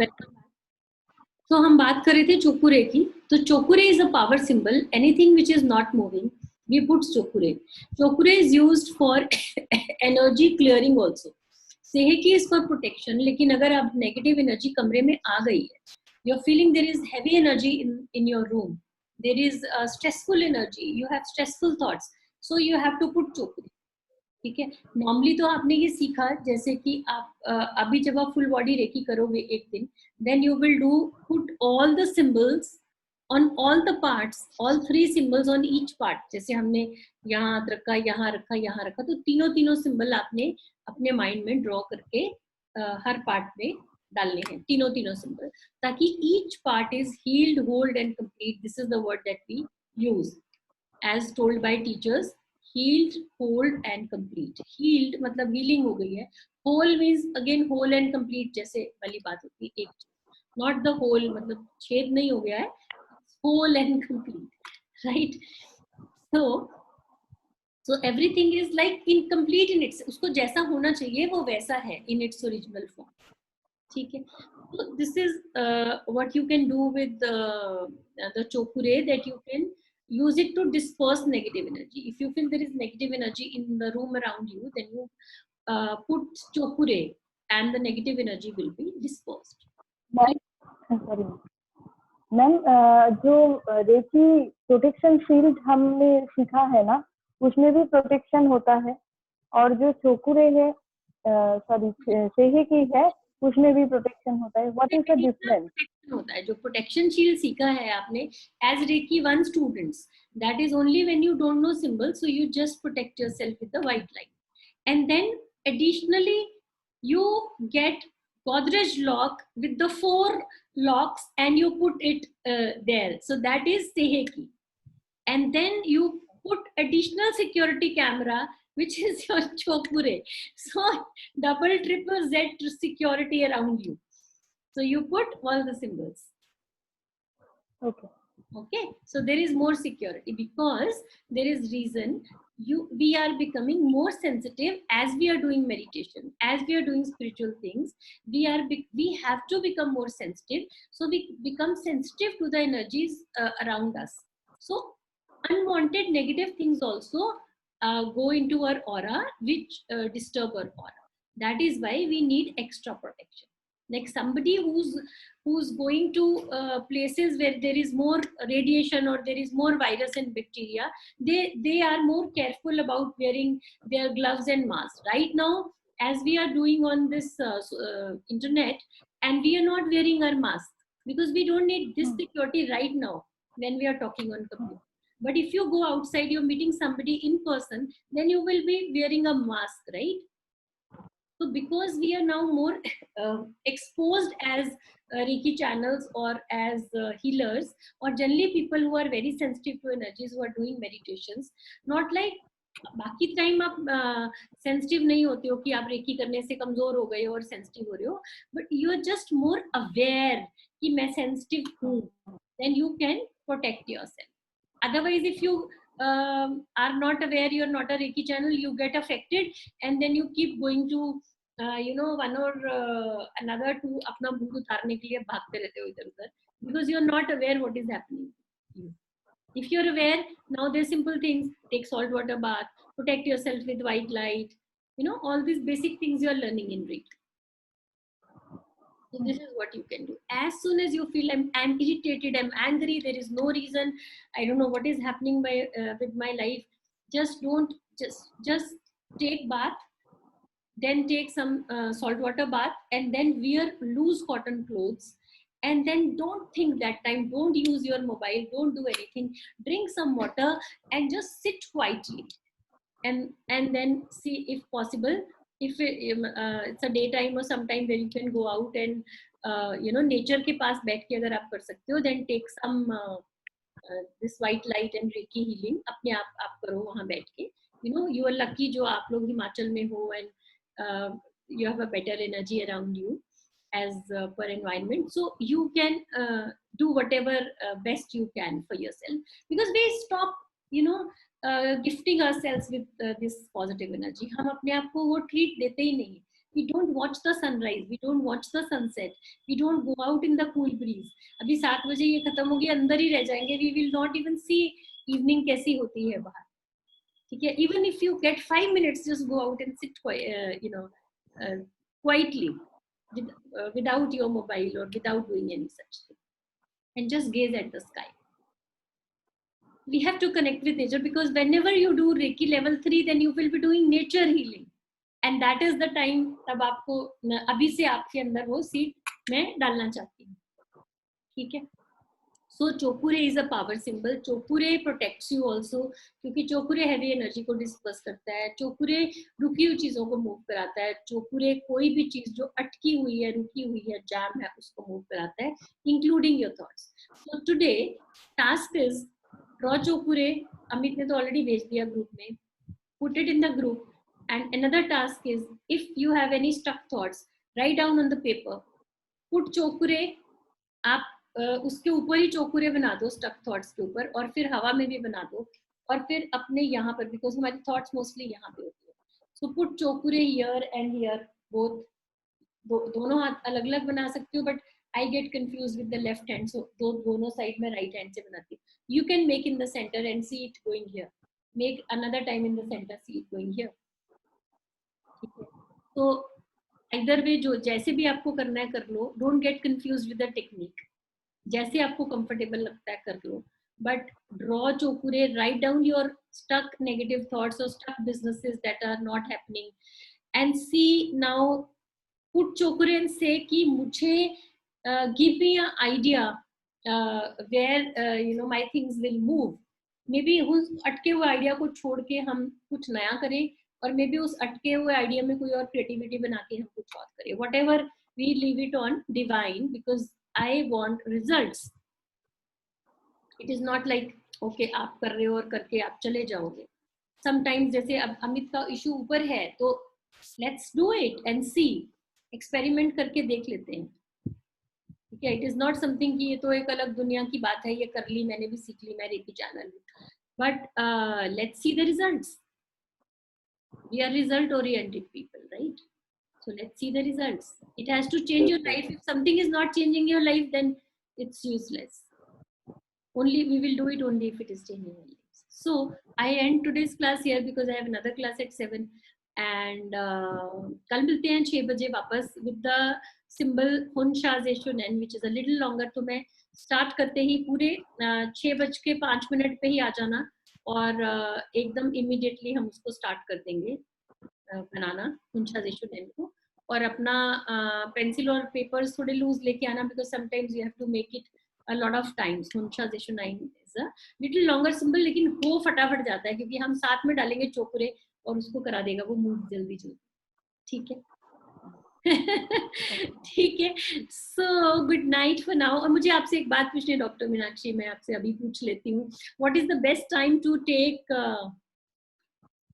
Welcome back. तो हम बात कर रहे थे चोकुरे की। तो Cho Ku Rei is a power symbol. Anything which is not moving we put Cho Ku Rei. Cho Ku Rei is used for energy clearing also. Sei He Ki is for protection. लेकिन अगर अब नेगेटिव एनर्जी कमरे में आ गई है, you are feeling there is heavy energy in your room, there is stressful energy, you have stressful thoughts, so you have to put Cho Ku Rei. ठीक है. नॉर्मली तो आपने ये सीखा जैसे कि आप अभी जब आप फुल बॉडी रेकी करोगे एक दिन, then you will do put all the symbols on all the parts, all 3 symbols on each part. जैसे हमने यहाँ हाथ रखा, यहाँ रखा, यहाँ रखा, तो तीनों तीनों सिंबल आपने अपने माइंड में ड्रॉ करके हर पार्ट में डालने हैं, तीनों तीनों सिंबल, ताकि each part is healed, hold and complete. This is the word that we use as told by teachers. Healed, hold and complete. Healed मतलब healing हो गई है. Whole means again whole and complete जैसे वाली बात होती है. एक not the whole मतलब छेद नहीं हो गया है. Whole and complete, right? So everything is like incomplete in its, उसको जैसा होना चाहिए वो वैसा है in its original form. ठीक है. So this is what you can do with the chokure, that you can use it to disperse negative energy. If you feel there is negative energy in the room around you, then you put chokure and the negative energy will be dispersed. Sorry ma'am, जो recce protection shield हमने सीखा है ना, उसमें भी protection होता है, और जो चोकुरे है सॉरी सेहेकी है उसमें भी प्रोटेक्शन होता है. What is the difference? होता है जो प्रोटेक्शन शील्ड सीखा है आपने as reiki 1 students, that is only when you don't know symbols, so you just protect yourself with the white light. And then additionally you get Godrej lock with the 4 locks and you put it there, so that is Seheki. And then you put additional security camera which is your Chokure, so double triple Z security around you. So you put all the symbols. Okay, so there is more security because there is reason. We are becoming more sensitive as we are doing meditation, as we are doing spiritual things. We have to become more sensitive, so we become sensitive to the energies around us. So unwanted negative things also go into our aura, which disturb our aura. That is why we need extra protection. Like somebody who's going to places where there is more radiation or there is more virus and bacteria, they are more careful about wearing their gloves and masks. Right now, as we are doing on this internet, and we are not wearing our mask because we don't need this security right now when we are talking on computer. But if you go outside, you're meeting somebody in person, then you will be wearing a mask, right? So because we are now more exposed as Reiki channels or as healers, or generally people who are very sensitive to energies, who are doing meditations, not like बाकी time आप sensitive नहीं होते हो कि आप recce करने से कमजोर हो गए हो और सेंसिटिव हो रहे हो, but you are just more aware कि मैं सेंसिटिव हूँ, then you can protect yourself. Otherwise, if you are not aware, you are not a Reiki channel, you get affected, and then you keep going to one or another to अपना भूत उतारने के लिए भागते रहते हो इधर उधर, because you are not aware what is happening. If you are aware, now there's simple things: take salt water bath, protect yourself with white light, all these basic things you are learning in Reiki. So this is what you can do. As soon as you feel I'm irritated, I'm angry, there is no reason, I don't know what is happening with my life, just take bath, then take some salt water bath, and then wear loose cotton clothes, and then don't think that time, don't use your mobile, don't do anything, drink some water and just sit quietly, and then see if possible, if it's a daytime or sometime where you can go out and nature के पास बैठ के अगर आप कर सकते हो, then take some this white light and Reiki healing अपने आप करो वहाँ बैठ के. You are lucky जो आप लोग हिमाचल में हो, and you have a better energy around you as per environment, so you can do whatever best you can for yourself, because we stop gifting ourselves with this positive energy. हम अपने आप को वो treat देते ही नहीं. We don't watch the sunrise, we don't watch the sunset, we don't go out in the cool breeze. अभी 7 बजे ये खत्म होगी, अंदर ही रह जाएंगे. We will not even see evening कैसी होती है बाहर. ठीक है? Even if you get 5 minutes, just go out and sit quietly without your mobile or without doing any such thing, and just gaze at the sky. We have to connect with nature, because whenever you do Reiki level 3, then you will be doing nature healing, and that is the time तब आपको अभी से आपके अंदर वो seed मैं डालना चाहती हूँ. ठीक है? So चोकुरे is a power symbol. चोकुरे protects you also, क्योंकि चोकुरे heavy energy को disperse करता है. चोकुरे रुकी हुई चीजों को move कराता है. चोकुरे कोई भी चीज जो अटकी हुई है, रुकी हुई है, jam है, उसको move कराता है, including your thoughts. So today task is draw चोकुरे. Amit ने तो already भेज दिया group में. Put it in the group. And another task is, if you have any stuck thoughts, write down on the paper. Put चोकुरे. आप उसके ऊपर ही चोकुरे बना दो स्टक थॉट्स के ऊपर, और फिर हवा में भी बना दो, और फिर अपने यहाँ पर, बिकॉज हमारी थॉट्स मोस्टली यहाँ पे होती है. So put Cho Ku Rei here and here both. दोनों हाथ अलग अलग बना सकते हो, but I get confuse with the left hand, so दोनों साइड में राइट हैंड से बनाती हूँ. You can make in the centre and see it going here. Make another time in the centre, see it going here. ठीक है? तो इधर वे जो जैसे भी आपको करना है कर लो. Don't get confuse with the technique. जैसे आपको कंफर्टेबल लगता है कर लो, but draw Cho Ku Rei. Right down your stuck negative thoughts और stuck businesses that are not happening, and see now put Cho Ku Rei and say कि मुझे give me a idea where my things will move. Maybe उस अटके हुए idea को छोड़ के हम कुछ नया करें, और मे बी उस अटके हुए आइडिया में कोई और क्रिएटिविटी बना के हम कुछ और करें. Whatever, we leave it on divine, because I want results. It is not like okay आप कर रहे हो और करके आप चले जाओगे. Sometimes जैसे अब अमित का इशू ऊपर है, तो let's do it and see. Experiment करके देख लेते हैं. ठीक है? It is not something कि ये तो एक अलग दुनिया की बात है, ये कर ली, मैंने भी सीख ली, मैं reiki channel. But let's see the results. We are result oriented people, right? So let's see the results. It has to change your life. If something is not changing your life, then it's useless. Only we will do it only if it is changing your life. So I end today's class here because I have another class at 7. And कल मिलते हैं 6 बजे वापस with the symbol Hun Sha Zeshu Nen, which is a little longer. तो मैं start करते ही पूरे 6:05 पे ही आ जाना, और एकदम immediately हम उसको start कर देंगे बनाना Hun Sha Zeshu Nen को. और अपना पेंसिल और पेपर्स थोड़े लूज लेके आना, because sometimes you have to make it a lot of times. Hun Sha Zeshu Nen is a little longer symbol, लेकिन वो फटाफट जाता है क्योंकि हम साथ में डालेंगे चोकुरे और उसको करा देगा वो मूव जल्दी जल्दी. ठीक है? ठीक है. So good night for now. और मुझे आपसे एक बात पूछनी है डॉक्टर मीनाक्षी, मैं आपसे अभी पूछ लेती हूँ. What is the best time to take,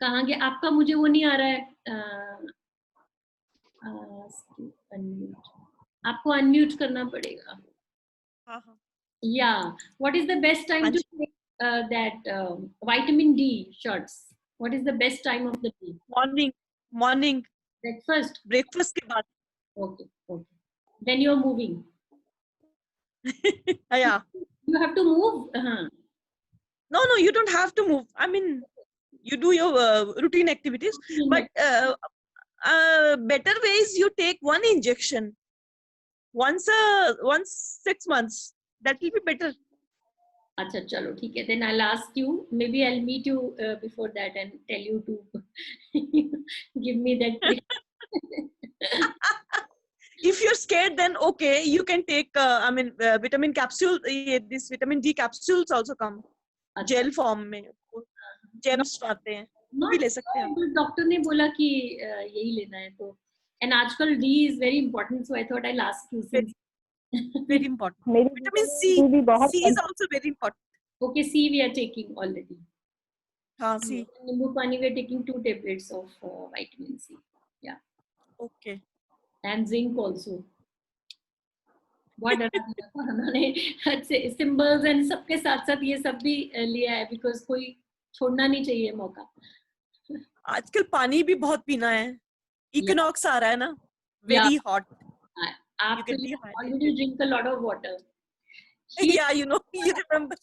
कहाँ गया आपका, मुझे वो नहीं आ रहा है. अनम्यूट, आपको अनम्यूट करना पड़ेगा. Yeah, what is the best time to take that vitamin D shots? What is the best time of the day? Morning. Breakfast के बाद. Okay. Then you are moving. Yeah. You have to move. No, you don't have to move. I mean, you do your routine activities, but better way is you take one injection once 6 months. That will be better. अच्छा चलो ठीक है. Then I'll ask you. Maybe I'll meet you before that and tell you to give me that. If you're scared, then okay, you can take. Vitamin capsule. This vitamin D capsules also come gel form में. Gems आते हैं. भी ले सकते हैं. Doctor ने बोला कि यही लेना है तो. And आजकल D is very important, so I thought I'll ask you. Very important. Vitamin C. C is also very important. Okay, C we are taking already. C. नींबू पानी we are taking 2 tablets of vitamin C. Yeah. Okay. And zinc also. बहुत डरा दिया था उन्होंने. Symbols and सबके साथ साथ ये सब भी लिया है, because कोई छोड़ना नहीं चाहिए मौका. आजकल पानी भी बहुत पीना है. इक्विनॉक्स आ रहा है ना, very hot. You get After dehydrated. already drink a lot of water. Yeah, you know, you remember.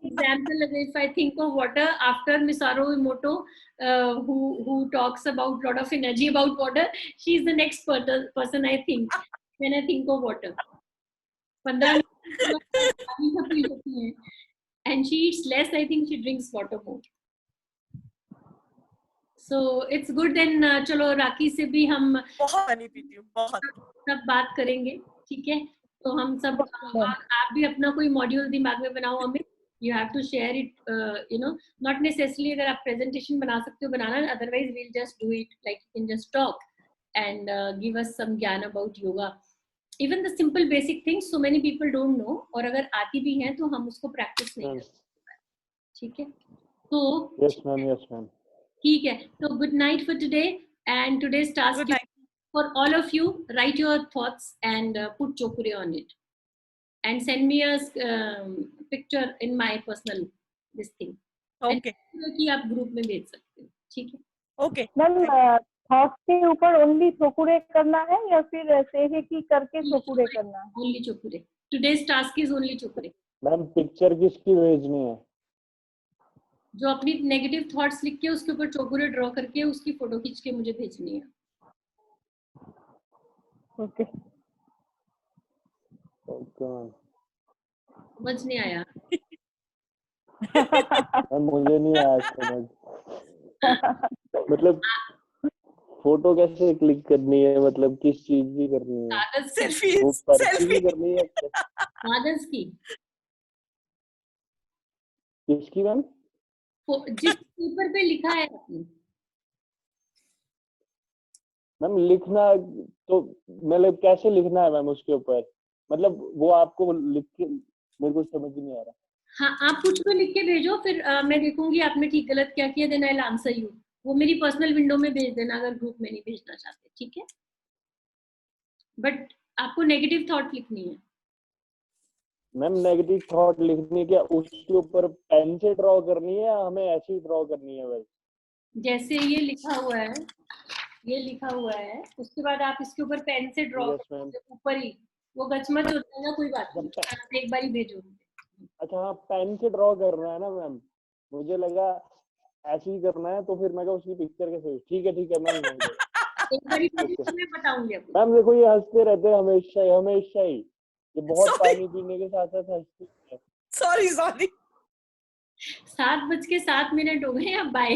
Example, if I think of water after Misaru Emoto, who talks about lot of energy about water, she's the next person I think when I think of water. 15 and she eats less. I think she drinks water more. So it's good. Then चलो राखी से भी हम बहुत पानी पीती हूँ, बहुत सब बात करेंगे, ठीक है? तो हम सब आप भी अपना कोई मॉड्यूल दिमाग में बनाओ हमें. You have to share it, you know, not necessarily अगर आप presentation बना सकते हो बनाना, otherwise we'll just do it like you can just talk and give us some ज्ञान about yoga. Even the simple basic things so many people don't know, और अगर आती भी हैं तो हम उसको practice नहीं करते, ठीक है? तो yes ma'am. ठीक है, तो good night for today, and today's task Good is night. for all of you, write your thoughts and put chokure on it and send me a picture in my personal this thing. Okay. कि आप group में भेज सकते हो, ठीक है? Okay. Ma'am thoughts के ऊपर ओनली चोकुरे करना है या फिर ऐसे ही की करके चोकुरे करना है? Only chokure. Today's task is only chokure. Ma'am picture किसकी भेजनी है? जो अपनी नेगेटिव थॉट्स लिख के उसके ऊपर चोकुरे ड्रॉ करके उसकी फोटो खींच के मुझे भेजनी है. Okay ma'am. समझ नहीं आया? मुझे नहीं आया समझ. मतलब फोटो कैसे क्लिक करनी है, मतलब किस चीज की करनी है? कागज Selfies. पर्ची करनी है? कागज की किसकी मैम? जिस पेपर पे लिखा है आपने. मैम लिखना तो मतलब कैसे लिखना है मैम उसके ऊपर? मतलब वो आपको लिख के मेरे को समझ नहीं आ रहा. हाँ, आप कुछ तो लिख के भेजो, फिर मैं देखूंगी आपने ठीक गलत क्या किया, then I will answer you. वो मेरी पर्सनल विंडो में भेज देना अगर ग्रुप में नहीं भेजना चाहते, ठीक है? बट आपको नेगेटिव थॉट लिखनी है. मैम नेगेटिव थॉट लिखनी है क्या? उसके ऊपर पेन से ड्रॉ करनी है या हमें ऐसे ही ड्रॉ करनी है? वैसे जैसे ये लिखा हुआ है, ये लिखा हुआ है, उसके बाद आप इसके ऊपर पेन से ड्रॉ करोगे ऊपर ही. वो गचमच हो जाएगा, कोई बात नहीं, आप एक बार ही भेजो. अच्छा हाँ, पेन से ड्रॉ करना है ना मैम? मुझे लगा ऐसे ही करना है, तो फिर मैं कहा उसकी पिक्चर कैसे? ठीक है मैम. एक बार ही मैं बताऊंगी आपको. मैम देखो ये हंसते रहते हैं हमेशा ही. ये बहुत पानी पीने के साथ साथ हंसते हैं. Sorry. 7:07 हो गए. अब bye.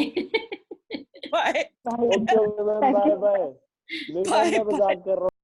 Bye. Okay ma'am, bye. मैं मजाक कर रहा हूँ.